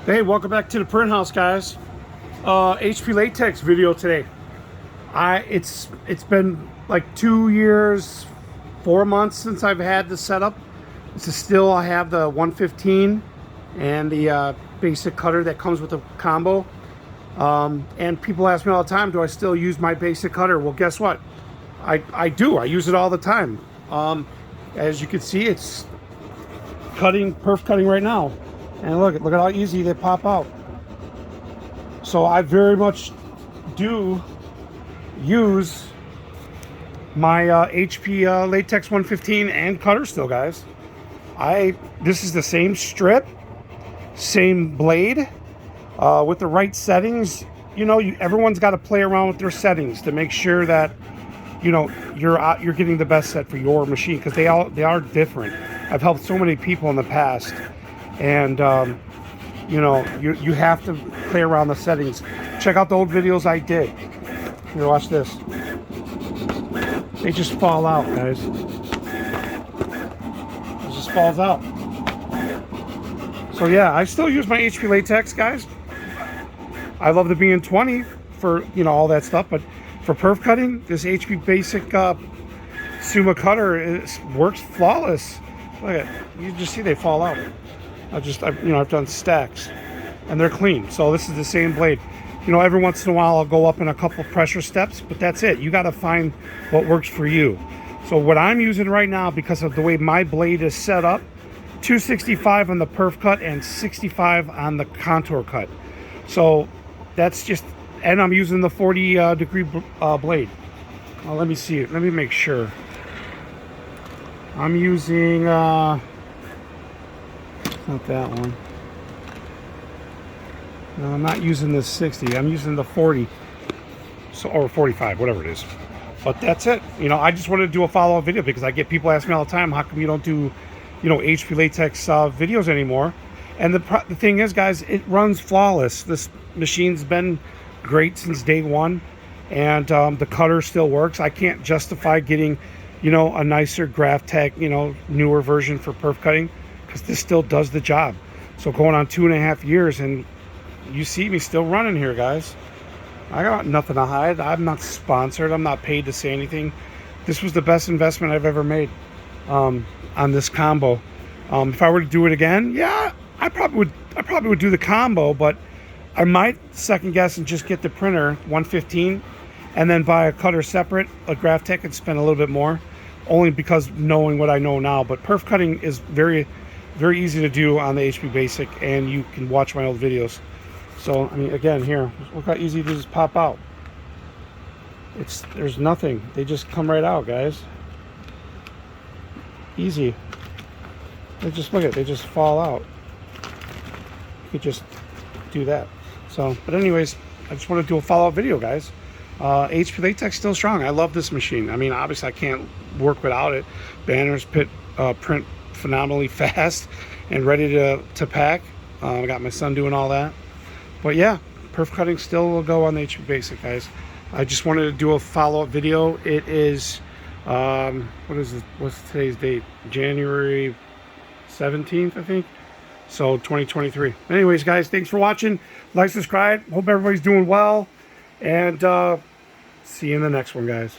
Hey, welcome back to the print house, guys. HP Latex video today. It's been like 2 years, 4 months since I've had this setup. This is still, I have the 115 and the basic cutter that comes with the combo. And people ask me all the time, do I still use my basic cutter? Well, guess what? I do. I use it all the time. As you can see, it's perf cutting right now. And look at how easy they pop out. So I very much do use my HP Latex 115 and cutter still, guys. This is the same strip, same blade, with the right settings. You know, everyone's got to play around with their settings to make sure that, you know, you're getting the best set for your machine, because they are different. I've helped so many people in the past. And you know, you have to play around the settings. Check out the old videos I did. Here, watch this. They just fall out, guys. It just falls out. So yeah, I still use my HP Latex, guys. I love the BN20 for, you know, all that stuff, but for perf cutting, this HP basic Suma cutter works flawless. Look at, you just see they fall out. I've done stacks and they're clean. So this is the same blade. You know, every once in a while I'll go up in a couple pressure steps, but that's it. You got to find what works for you. So what I'm using right now, because of the way my blade is set up, 265 on the perf cut and 65 on the contour cut. So that's just, and I'm using the 40 degree blade. Well, let me see it. Let me make sure. I'm using not that one. No, I'm not using the 60. I'm using the 40. So, or 45, whatever it is. But that's it. You know, I just wanted to do a follow-up video because I get people asking me all the time, how come you don't do, you know, HP Latex videos anymore? And the thing is, guys, it runs flawless. This machine's been great since day one, and the cutter still works. I can't justify getting, you know, a nicer graph tech, you know, newer version for perf cutting, because this still does the job. So going on 2.5 years, and you see me still running here, guys. I got nothing to hide. I'm not sponsored. I'm not paid to say anything. This was the best investment I've ever made on this combo. If I were to do it again, yeah, I probably would do the combo, but I might second guess and just get the printer 115 and then buy a cutter separate, a graph tech, and spend a little bit more, only because knowing what I know now. But perf cutting is very easy to do on the HP Basic, and you can watch my old videos. So, I mean, again, here, look how easy they just pop out. There's nothing. They just come right out, guys. Easy. They just, look at it, they just fall out. You could just do that. So, but anyways, I just want to do a follow-up video, guys. HP Latex still strong. I love this machine. I mean, obviously I can't work without it. Banners print phenomenally fast and ready to pack. I got my son doing all that. But yeah, perf cutting still will go on the HP Basic, guys. I just wanted to do a follow-up video. It is what is it? What's today's date? January 17th, I think. So 2023. Anyways, guys, thanks for watching. Like, subscribe. Hope everybody's doing well, and see you in the next one, guys.